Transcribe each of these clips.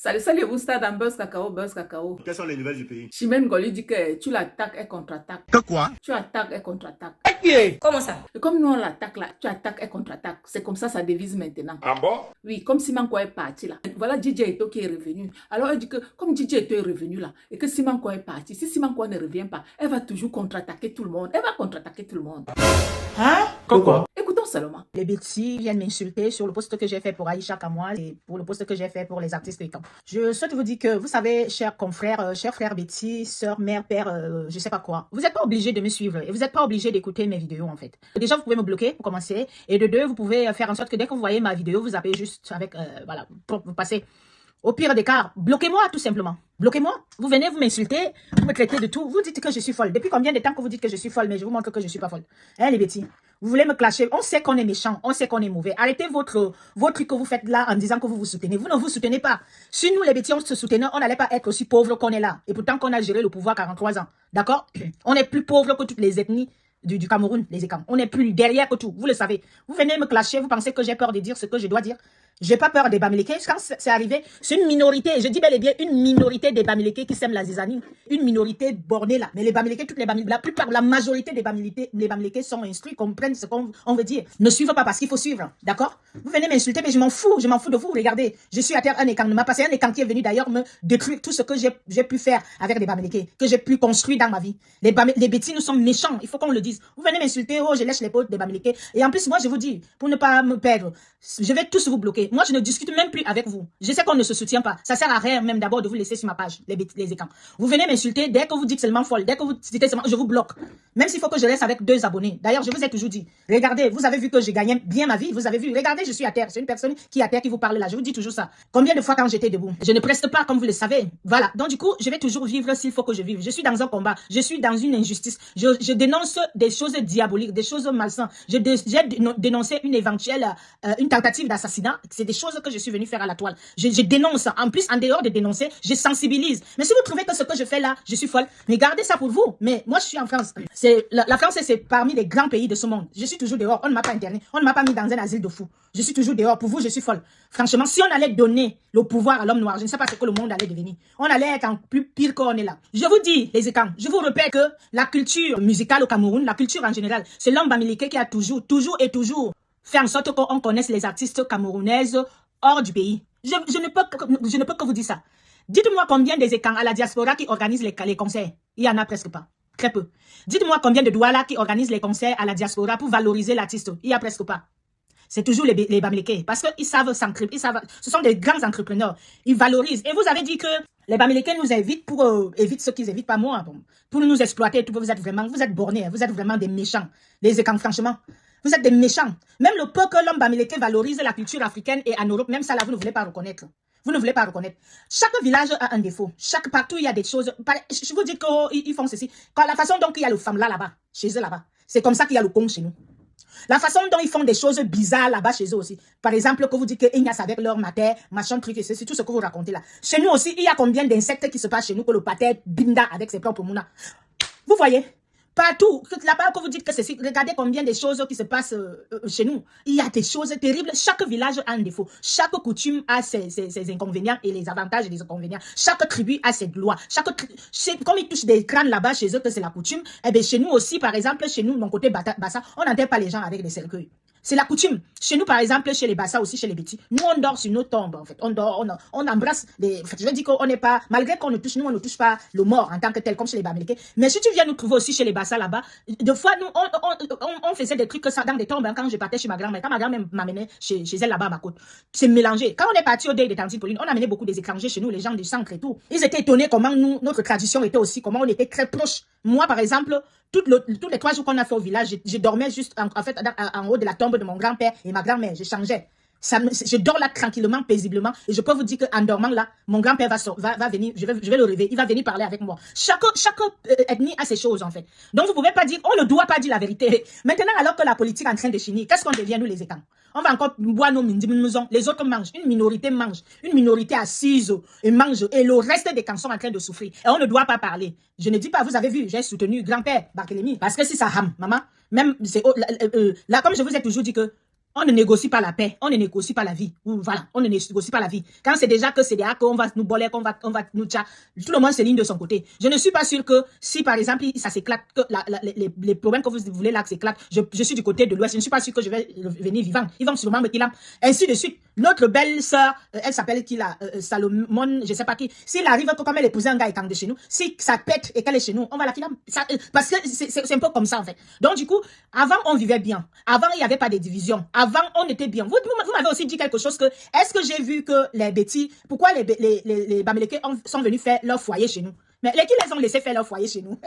Salut, salut, vous stade en Buzz Cacao, Buzz Cacao. Quelles sont les nouvelles du pays? Chimène Goli dit que tu l'attaques et contre-attaque. Que quoi? Tu attaques et contre-attaque. Comment ça? Et comme nous on l'attaque là, tu attaques et contre-attaque. C'est comme ça devise maintenant. Ah bon? Oui, comme Simanko est parti là. Voilà DJ Eto qui est revenu. Alors elle dit que comme DJ Eto est revenu là, et que Simanko est parti, si Simanko ne revient pas, elle va toujours contre-attaquer tout le monde. Elle va contre-attaquer tout le monde. Hein? Quoi? Écoutons seulement. Les Betty viennent m'insulter sur le post que j'ai fait pour Aïcha Kamois et pour le post que j'ai fait pour les artistes de camp. Je souhaite vous dire que, vous savez, chers confrères, chers frères Betty, sœurs, mère, père, je sais pas quoi, vous n'êtes pas obligés de me suivre et vous n'êtes pas obligés d'écouter mes vidéos en fait. Déjà, vous pouvez me bloquer pour commencer et de deux, vous pouvez faire en sorte que dès que vous voyez ma vidéo, vous appuyez juste avec, voilà, pour vous passer. Au pire des cas, bloquez-moi tout simplement. Bloquez-moi. Vous venez, vous m'insultez, vous me traitez de tout. Vous dites que je suis folle. Depuis combien de temps que vous dites que je suis folle, mais je vous montre que je suis pas folle. Hein, les Betty? Vous voulez me clasher. On sait qu'on est méchant, on sait qu'on est mauvais. Arrêtez votre truc que vous faites là en disant que vous vous soutenez. Vous ne vous soutenez pas. Si nous, les Betty, on se soutenait, on n'allait pas être aussi pauvres qu'on est là. Et pourtant qu'on a géré le pouvoir 43 ans. D'accord? On est plus pauvres que toutes les ethnies du Cameroun, les Écams. On est plus derrière que tout. Vous le savez. Vous venez me clasher, vous pensez que j'ai peur de dire ce que je dois dire. J'ai pas peur des Bamileke. Quand c'est arrivé, c'est une minorité, je dis bel et bien une minorité des Bamileke qui sèment la zizanie. Une minorité bornée là. Mais les Bamileke, toutes les Bamileke, la plupart, la majorité des Bamileke, les Bamileke sont instruits, comprennent ce qu'on veut dire. Ne suivez pas parce qu'il faut suivre. D'accord? Vous venez m'insulter, mais je m'en fous de vous. Regardez, je suis à terre un écan ne m'a passé un écan qui est venu d'ailleurs me détruire tout ce que j'ai pu faire avec les Bamileke, que j'ai pu construire dans ma vie. Les Betty, nous sommes méchants. Il faut qu'on le dise. Vous venez m'insulter, oh, je lèche les potes des Bamileke. Et en plus, moi, je vous dis, pour ne pas me perdre, je vais tous vous bloquer. Moi, je ne discute même plus avec vous. Je sais qu'on ne se soutient pas. Ça sert à rien même d'abord de vous laisser sur ma page, les écrans. Vous venez m'insulter dès que vous dites seulement folle, dès que vous dites seulement, je vous bloque. Même s'il faut que je reste avec 2 abonnés. D'ailleurs, je vous ai toujours dit, regardez, vous avez vu que j'ai gagné bien ma vie, vous avez vu, regardez, je suis à terre. C'est une personne qui est à terre qui vous parle là. Je vous dis toujours ça. Combien de fois quand j'étais debout? Je ne preste pas comme vous le savez. Voilà. Donc du coup, je vais toujours vivre s'il faut que je vive. Je suis dans un combat. Je suis dans une injustice. Je dénonce des choses diaboliques, des choses malsaines. J'ai dénoncé une éventuelle, une tentative d'assassinat. C'est des choses que je suis venu faire à la toile. Je dénonce. En plus, en dehors de dénoncer, je sensibilise. Mais si vous trouvez que ce que je fais là, je suis folle, mais gardez ça pour vous. Mais moi, je suis en France. La France, c'est parmi les grands pays de ce monde. Je suis toujours dehors. On ne m'a pas interné. On ne m'a pas mis dans un asile de fous. Je suis toujours dehors. Pour vous, je suis folle. Franchement, si on allait donner le pouvoir à l'homme noir, je ne sais pas ce que le monde allait devenir. On allait être en plus pire qu'on est là. Je vous dis, les écans, je vous répète que la culture musicale au Cameroun, la culture en général, c'est l'homme Bamileke qui a toujours fait en sorte qu'on connaisse les artistes camerounaises hors du pays. Je ne peux que vous dire ça. Dites-moi combien des écans à la diaspora qui organisent les concerts. Il y en a presque pas. Très peu. Dites-moi combien de Douala qui organisent les concerts à la diaspora pour valoriser l'artiste. Il y a presque pas. C'est toujours les Bamileke. Parce qu'ils savent s'encrypter. Ce sont des grands entrepreneurs. Ils valorisent. Et vous avez dit que les Bamileke nous évitent pour éviter ce qu'ils évitent, pas moi. Bon, pour nous exploiter. Vous êtes bornés. Vous êtes vraiment des méchants. Les écans, franchement. Vous êtes des méchants. Même le peu que l'homme Bamileke valorise la culture africaine et en Europe, même ça là, vous ne voulez pas reconnaître. Vous ne voulez pas reconnaître. Chaque village a un défaut. Partout, il y a des choses. Je vous dis qu'ils font ceci. La façon dont il y a le femme là-bas, chez eux là-bas, c'est comme ça qu'il y a le con chez nous. La façon dont ils font des choses bizarres là-bas chez eux aussi. Par exemple, que vous dites qu'ils n'y a avec leur mater, machin, truc, et c'est tout ce que vous racontez là. Chez nous aussi, il y a combien d'insectes qui se passent chez nous que le pater binda avec ses propres mounas. Vous voyez? Partout, là-bas que vous dites que c'est si, regardez combien de choses qui se passent chez nous. Il y a des choses terribles. Chaque village a un défaut. Chaque coutume a ses inconvénients et les avantages et les inconvénients. Chaque tribu a ses lois. Comme ils touchent des crânes là-bas chez eux que c'est la coutume, eh bien chez nous aussi, par exemple, chez nous, mon côté Bassa, on n'enterre pas les gens avec des cercueils. C'est la coutume. Chez nous, par exemple, chez les Bassa aussi, chez les Betty, nous, on dort sur nos tombes, en fait. On dort, on embrasse les... En fait, je veux dire qu'on n'est pas... Malgré qu'on ne touche, nous, on ne touche pas le mort en tant que tel, comme chez les Bamileke. Mais si tu viens nous trouver aussi chez les Bassa, là-bas, des fois, nous, on faisait des trucs que ça dans des tombes, hein, quand je partais chez ma grand-mère. Quand ma grand-mère m'amenait chez elle, là-bas, à ma côte. C'est mélangé. Quand on est parti au deuil de Tante Pauline, on amenait beaucoup des étrangers chez nous, les gens du centre et tout. Ils étaient étonnés comment nous, notre tradition était aussi, comment on était très proches. Moi, par exemple, tous les 3 jours qu'on a fait au village, je dormais juste en fait en haut de la tombe de mon grand-père et ma grand-mère. Je changeais. Je dors là tranquillement, paisiblement. Et je peux vous dire qu'en dormant là, mon grand-père va venir, je vais le réveiller, il va venir parler avec moi. Chaque ethnie a ses choses en fait. Donc vous pouvez pas dire, on ne doit pas dire la vérité. Maintenant, alors que la politique est en train de finir, qu'est-ce qu'on devient nous les étans? On va encore boire nos maisons. Les autres mangent. Une minorité mange. Une minorité assise et mange. Et le reste des camps sont en train de souffrir. Et on ne doit pas parler. Je ne dis pas, vous avez vu, j'ai soutenu grand-père Barthélemy. Parce que si ça rame, maman, même, c'est, là, comme je vous ai toujours dit que On ne négocie pas la paix, on ne négocie pas la vie. Voilà, on ne négocie pas la vie. Quand c'est déjà que c'est déjà qu'on va nous boler, qu'on va nous tcha, tout le monde s'aligne de son côté. Je ne suis pas sûr que si par exemple ça s'éclate, que les problèmes que vous voulez là s'éclatent, je suis du côté de l'Ouest, je ne suis pas sûr que je vais venir vivant. Ils vont sûrement me kill. Ainsi de suite. Notre belle sœur, elle s'appelle qui là, Salomon, je sais pas qui. S'il arrive que comme elle épousait un gars étant de chez nous, si ça pète et qu'elle est chez nous, on va la kill. Parce que c'est un peu comme ça en fait. Donc du coup, avant on vivait bien. Avant il n'y avait pas de division. Avant on était bien. Vous m'avez aussi dit quelque chose que, est-ce que j'ai vu que les bêtis, pourquoi les Bamileke sont venus faire leur foyer chez nous? Mais qui les ont laissé faire leur foyer chez nous?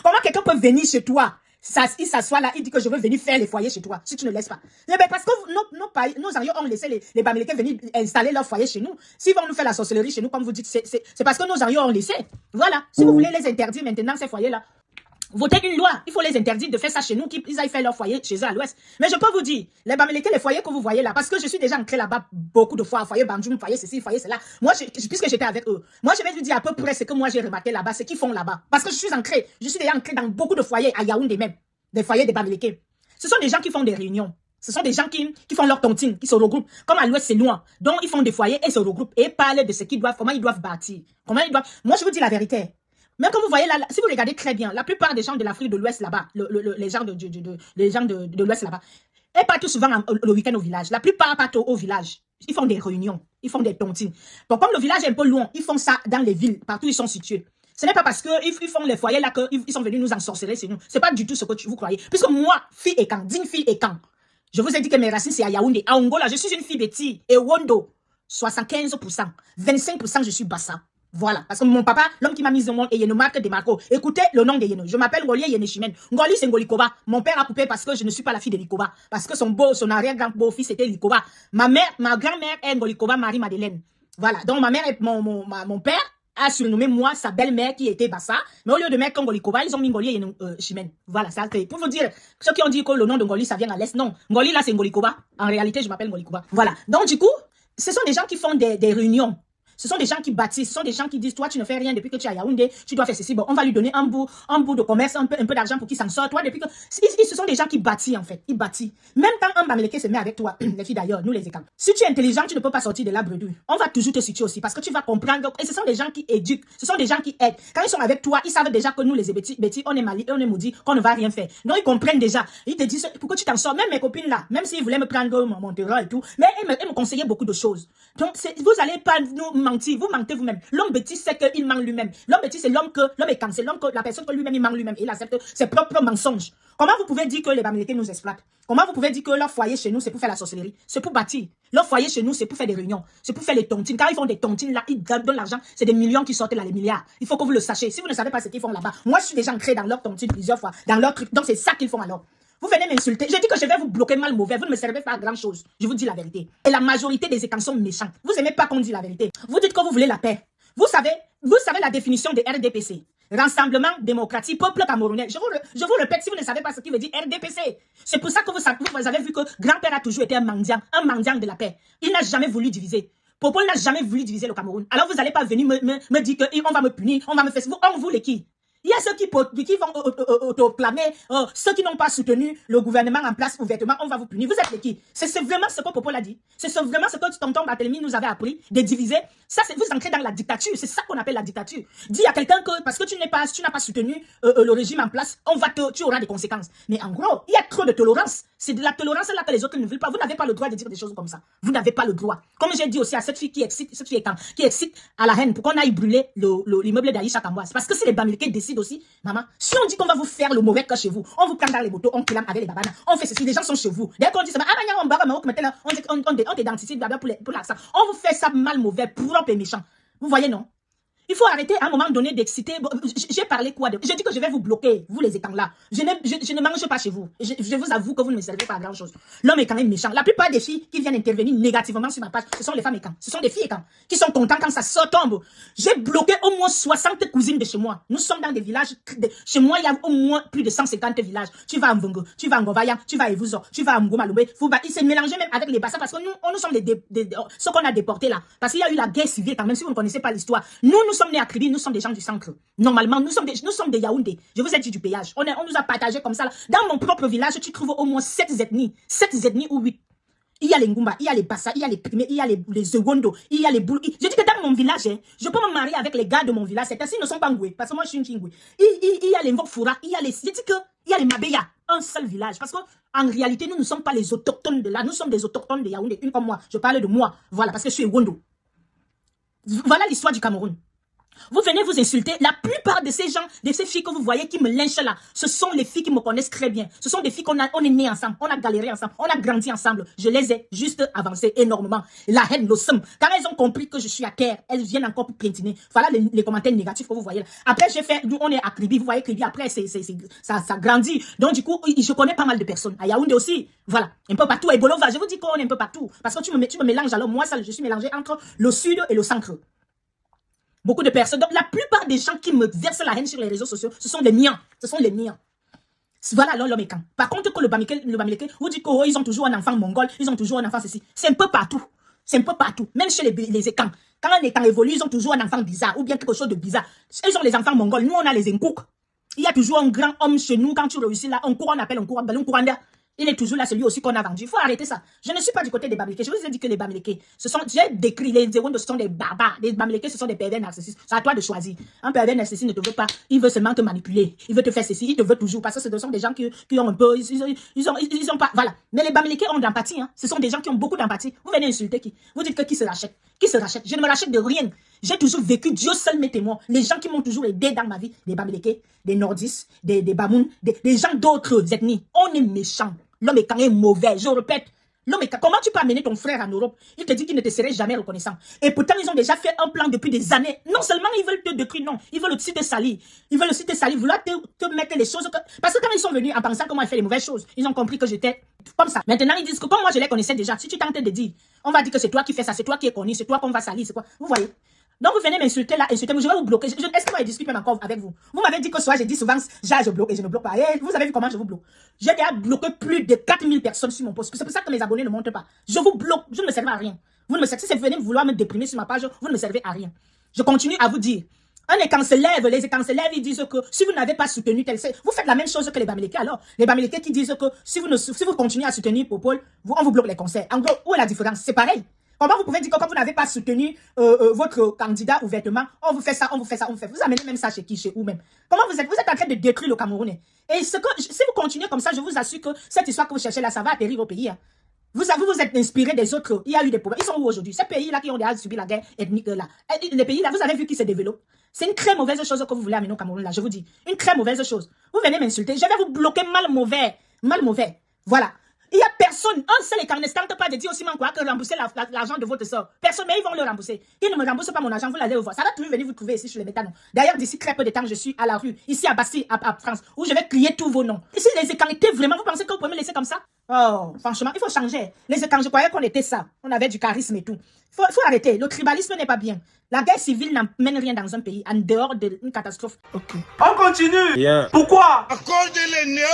Comment quelqu'un peut venir chez toi? Il s'assoit là, il dit que je veux venir faire les foyers chez toi, si tu ne laisses pas. Mais parce que nos aïeux ont laissé les Bamileke venir installer leur foyer chez nous. S'ils vont nous faire la sorcellerie chez nous, comme vous dites, c'est parce que nos aïeux ont laissé. Voilà. Si vous voulez les interdire maintenant, ces foyers-là, votez une loi. Il faut les interdire de faire ça chez nous, qu'ils aillent faire leur foyer chez eux à l'Ouest. Mais je peux vous dire, les Bamileke, les foyers que vous voyez là, parce que je suis déjà entré là-bas beaucoup de fois, foyer Banjoum, foyer ceci, foyer cela. Moi, puisque j'étais avec eux, moi, je vais vous dire à peu près ce que moi j'ai remarqué là-bas, ce qu'ils font là-bas. Parce que je suis déjà entré dans beaucoup de foyers à Yaoundé même, des foyers des Bamileke. Ce sont des gens qui font des réunions. Ce sont des gens qui font leur tontine, qui se regroupent. Comme à l'Ouest, c'est loin. Donc, ils font des foyers et se regroupent et parlent de ce qu'ils doivent, comment ils doivent bâtir. Moi, je vous dis la vérité. Même quand vous voyez là, si vous regardez très bien, la plupart des gens de l'Afrique de l'Ouest là-bas, les gens de l'Ouest là-bas, ils partent souvent le week-end au village. La plupart partent au village. Ils font des réunions, ils font des tontines. Bon, comme le village est un peu loin, ils font ça dans les villes, partout où ils sont situés. Ce n'est pas parce qu'ils font les foyers là qu'ils sont venus nous ensorceler chez nous. C'est pas du tout ce que vous croyez. Puisque moi, fille et quand, digne fille et quand, je vous ai dit que mes racines c'est à Yaoundé. À Angola, je suis une fille bêtise. Et Wondo, 75%, 25% je suis Bassa. Voilà, parce que mon papa, l'homme qui m'a mis au monde, est Yeno Marc de Marco. Écoutez le nom de Yeno. Je m'appelle Ngoli Yene Chimène. Ngoli, c'est Ngolikoba. Mon père a coupé parce que je ne suis pas la fille de Likoba. Parce que son arrière-grand-beau-fils était Likoba. Ma grand-mère est Ngolikoba Marie-Madeleine. Voilà, donc ma mère et mon père a surnommé moi sa belle-mère qui était Bassa. Mais au lieu de mettre Ngolikoba, ils ont mis Ngoli Yene Chimène. Voilà, ça c'est pour vous dire, ceux qui ont dit que le nom de Ngoli, ça vient à l'Est, non. Ngoli, là, c'est Ngolikoba. En réalité, je m'appelle Ngolikoba. Voilà, donc du coup, ce sont des gens qui font des réunions. Ce sont des gens qui bâtissent, ce sont des gens qui disent, toi, tu ne fais rien depuis que tu es à Yaoundé, tu dois faire ceci. Bon, on va lui donner un bout de commerce, un peu d'argent pour qu'il s'en sorte. Toi, depuis que... Ce sont des gens qui bâtissent, en fait. Ils bâtissent. Même quand un Bamileke se met avec toi, les filles d'ailleurs, nous les écans. Si tu es intelligent, tu ne peux pas sortir de la bredouille. On va toujours te situer aussi parce que tu vas comprendre. Et ce sont des gens qui éduquent. Ce sont des gens qui aident. Quand ils sont avec toi, ils savent déjà que nous, les bêtis, on est maudits, qu'on ne va rien faire. Donc, ils comprennent déjà. Ils te disent, pourquoi tu t'en sors? Même mes copines là, même s'ils voulaient me prendre mon terrain et tout, mais elles me conseillaient beaucoup de choses. Donc, vous n'allez pas nous mentir. Vous mentez vous-même. L'homme bêtis sait qu'il ment lui-même. L'homme bêtis, c'est l'homme est quand, c'est l'homme que la personne que lui-même il ment lui-même. Il accepte ses propres mensonges. Comment vous pouvez dire que les Bamileke nous exploitent? Comment vous pouvez dire que leur foyer chez nous, c'est pour faire la sorcellerie? C'est pour bâtir. Leur foyer chez nous, c'est pour faire des réunions. C'est pour faire les tontines. Quand ils font des tontines, là, ils donnent l'argent. C'est des millions qui sortent là, les milliards. Il faut que vous le sachiez. Si vous ne savez pas ce qu'ils font là-bas, moi, je suis déjà entré dans leur tontine plusieurs fois, dans leur truc. Donc, c'est ça qu'ils font alors. Vous venez m'insulter. Je dis que je vais vous bloquer mal mauvais. Vous ne me servez pas à grand chose. Je vous dis la vérité. Et la majorité des écans sont méchants. Vous n'aimez pas qu'on dise la vérité. Vous dites que vous voulez la paix. Vous savez la définition de RDPC. Rassemblement démocratique, peuple camerounais. Je vous répète, si vous ne savez pas ce qui veut dire RDPC. C'est pour ça que vous avez vu que grand-père a toujours été un mendiant de la paix. Il n'a jamais voulu diviser. Popol n'a jamais voulu diviser le Cameroun. Alors vous n'allez pas venir me dire qu'on va me punir, on va me faire... On vous les qui? Il y a ceux qui vont autoclamer, ceux qui n'ont pas soutenu le gouvernement en place ouvertement, on va vous punir. Vous êtes les qui? C'est vraiment ce que Popol a dit. C'est vraiment ce que tonton Barthélemy nous avait appris, de diviser. Ça, vous entrez dans la dictature. C'est ça qu'on appelle la dictature. Dis à quelqu'un que parce que tu n'as pas soutenu le régime en place, tu auras des conséquences. Mais en gros, il y a trop de tolérance. C'est de la tolérance là que les autres ne veulent pas. Vous n'avez pas le droit de dire des choses comme ça. Vous n'avez pas le droit. Comme j'ai dit aussi à cette fille qui excite à la haine pour qu'on aille brûler l'immeuble d'Aïcha Kamboise. Parce que si les Bamileke décident aussi, maman, si on dit qu'on va vous faire le mauvais cas chez vous, on vous prend dans les motos, on kilame avec les babanas, on fait ceci, les gens sont chez vous. Dès qu'on dit ça, on t'identifie pour l'accent. On vous fait ça mal mauvais, propre et méchant. Vous voyez, non? Il faut arrêter à un moment donné d'exciter. J'ai parlé quoi de... Je dis que je vais vous bloquer, vous les étangs là. Je ne mange pas chez vous. Je vous avoue que vous ne me servez pas à grand chose. L'homme est quand même méchant. La plupart des filles qui viennent intervenir négativement sur ma page, ce sont les femmes étangs. Ce sont des filles étangs qui sont contents quand ça sort tombe. J'ai bloqué au moins 60 cousines de chez moi. Nous sommes dans des villages. Chez moi, il y a au moins plus de 150 villages. Tu vas à Mbongo, tu vas à Ngovaya, tu vas à Evouzo, tu vas à Mgomaloube. Il s'est mélangé même avec les Bassa parce que nous sommes ceux qu'on a déportés là. Parce qu'il y a eu la guerre civile quand même, si vous ne connaissez pas l'histoire. Nous sommes nés à Kribi, nous sommes des gens du centre. Normalement, nous sommes des Yaoundé. Je vous ai dit du péage. On nous a partagé comme ça. Là. Dans mon propre village, tu trouves au moins 7 ethnies. 7 ethnies ou 8. Il y a les Ngumba, il y a les Bassa, il y a les Primés, il y a les Zewondo, il y a les Boul. Je dis que dans mon village, hein, je peux me marier avec les gars de mon village. C'est-à-dire, ils ne sont pas Ngoué, parce que moi, je suis une Ngoué. Il y a les Ngokfoura, il y a les... Je dis que il y a les Mabeya, un seul village. Parce qu'en réalité, nous ne sommes pas les autochtones de là. Nous sommes des autochtones de Yaoundé, une comme moi. Je parle de moi. Voilà, parce que je suis Wondo. Voilà l'histoire du Cameroun. Vous venez vous insulter. La plupart de ces gens, de ces filles que vous voyez qui me lynchent là, ce sont les filles qui me connaissent très bien. Ce sont des filles on est nés ensemble, on a galéré ensemble, on a grandi ensemble. Je les ai juste avancées énormément. La haine, le somme. Quand elles ont compris que je suis à terre, elles viennent encore pour plaintiner. Voilà les commentaires négatifs que vous voyez là. Après, j'ai fait, on est à Kribi, vous voyez Kribi, après, ça grandit. Donc, du coup, je connais pas mal de personnes. À Yaoundé aussi. Voilà. Un peu partout. Et Bolova, je vous dis qu'on est un peu partout. Parce que tu me mélanges. Alors, moi, ça, je suis mélangé entre le sud et le centre. Beaucoup de personnes. Donc, la plupart des gens qui me versent la haine sur les réseaux sociaux, ce sont les miens. Ce sont les miens. Voilà l'homme est quand. Par contre, que le Bamileke, vous dites qu'ils ont toujours un enfant mongol, ils ont toujours un enfant ceci. C'est un peu partout. C'est un peu partout. Même chez les écans. Quand un écan évolue, ils ont toujours un enfant bizarre ou bien quelque chose de bizarre. Ils ont les enfants mongols. Nous, on a les Nkouk. Il y a toujours un grand homme chez nous. Quand tu réussis là, on appelle un Kouranda. Il est toujours là, celui aussi qu'on a vendu. Il faut arrêter ça. Je ne suis pas du côté des Bamileke. Je vous ai dit que les Bamileke, j'ai décrit les Zewondo, ce sont des barbares. Les Bamileke, ce sont des pervers narcissiques. C'est à toi de choisir. Un pervers narcissique ne te veut pas. Il veut seulement te manipuler. Il veut te faire ceci. Il te veut toujours. Parce que ce sont des gens qui ont un peu, ils ont pas, voilà. Mais les Bamileke ont de l'empathie, hein. Ce sont des gens qui ont beaucoup d'empathie. Vous venez insulter qui? Vous dites que qui se rachète? Qui se rachète? Je ne me rachète de rien. J'ai toujours vécu, Dieu seul m'est témoin. Les gens qui m'ont toujours aidé dans ma vie, des Bamileke, des Nordis, des Bamoun, des gens d'autres ethnies. On est méchants. L'homme est quand même mauvais, je répète. L'homme est... Comment tu peux amener ton frère en Europe? Il te dit qu'il ne te serait jamais reconnaissant. Et pourtant, ils ont déjà fait un plan depuis des années. Non seulement ils veulent te détruire, non. Ils veulent aussi te salir. Ils veulent aussi te salir, vouloir te mettre les choses... Parce que quand ils sont venus en pensant comment ils fait les mauvaises choses, ils ont compris que j'étais comme ça. Maintenant, ils disent que comme moi, je les connaissais déjà. Si tu tentes de dire, on va dire que c'est toi qui fais ça, c'est toi qui es connu, c'est toi qu'on va salir, c'est quoi? Vous voyez? Donc, vous venez m'insulter là, insulter, je vais vous bloquer. Est-ce que moi, je discute même encore avec vous? Vous m'avez dit que soit j'ai dit souvent, je bloque et je ne bloque pas. Et vous avez vu comment je vous bloque? J'ai déjà bloqué plus de 4000 personnes sur mon poste. C'est pour ça que mes abonnés ne montent pas. Je vous bloque, je ne me servais à rien. Vous ne me servez, si vous venez vouloir me déprimer sur ma page, vous ne me servez à rien. Je continue à vous dire. Un écan se lève, les écans se lèvent, ils disent que si vous n'avez pas soutenu tel, vous faites la même chose que les Bamileke alors. Les Bamileke qui disent que si vous continuez à soutenir Popol, on vous bloque les concerts. En gros, où est la différence? C'est pareil. Comment vous pouvez dire que quand vous n'avez pas soutenu votre candidat ouvertement, on vous fait ça, on vous fait ça, on vous fait. Vous amenez même ça chez qui, chez où même. Comment vous êtes en train de détruire le Camerounais. Et si vous continuez comme ça, je vous assure que cette histoire que vous cherchez là, ça va atterrir au pays. Hein. Vous êtes inspiré des autres. Il y a eu des problèmes. Ils sont où aujourd'hui? Ces pays-là qui ont déjà subi la guerre ethnique là. Les pays-là, vous avez vu qu'ils se développent. C'est une très mauvaise chose que vous voulez amener au Cameroun là, je vous dis. Une très mauvaise chose. Vous venez m'insulter. Je vais vous bloquer mal mauvais. Mal mauvais. Voilà. Il n'y a personne, un seul écart ne tente pas de dire aussi quoi que rembourser l'argent de votre soeur. Personne, mais ils vont le rembourser. Ils ne me remboursent pas mon argent, vous l'allez voir. Ça va toujours venir vous trouver ici sur les méthanos. D'ailleurs, d'ici très peu de temps, je suis à la rue, ici à Bastille, à France, où je vais crier tous vos noms. Ici, les écarts étaient vraiment, vous pensez que vous pouvez me laisser comme ça? Oh, franchement, il faut changer. Les écarts, je croyais qu'on était ça. On avait du charisme et tout. Faut arrêter. Le tribalisme n'est pas bien. La guerre civile n'amène rien dans un pays, en dehors d'une catastrophe. Ok. On continue. Bien. Pourquoi? À cause de les néo.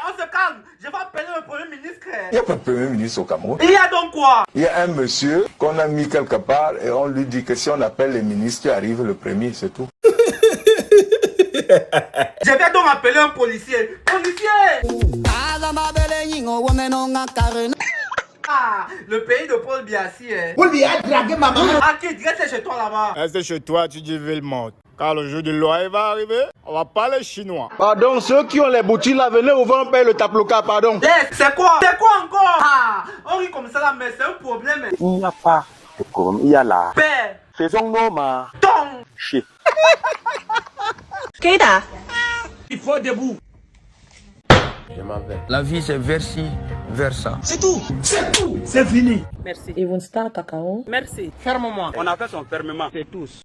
On se calme. Je vais appeler le Premier ministre. Il n'y a pas de Premier ministre au Cameroun. Il y a donc quoi? Il y a un monsieur qu'on a mis quelque part et on lui dit que si on appelle les ministres, arrive le premier, c'est tout. Je vais donc appeler un policier. Policier! Ah, le pays de Paul Biassi. Paul Biya a dragué ma maman. Ah, qui dirait c'est chez toi là-bas? Reste chez toi, tu dis Villemont. Car le jour de loi va arriver, on va parler chinois. Pardon, ceux qui ont les boutiques là, venez ouvrir un paye le taploca, pardon. C'est quoi? C'est quoi encore? Ah, on rit comme ça là, mais c'est un problème. Il n'y a pas de problème, il y a là. Père. Faisons normal. Ton. Chier. Keita. Il faut debout. Je m'en vais. La vie c'est versi, versa. C'est tout. C'est tout. C'est fini. Merci. Ils vont start cacao. Merci. Ferme-moi. On a fait son fermement. C'est tous.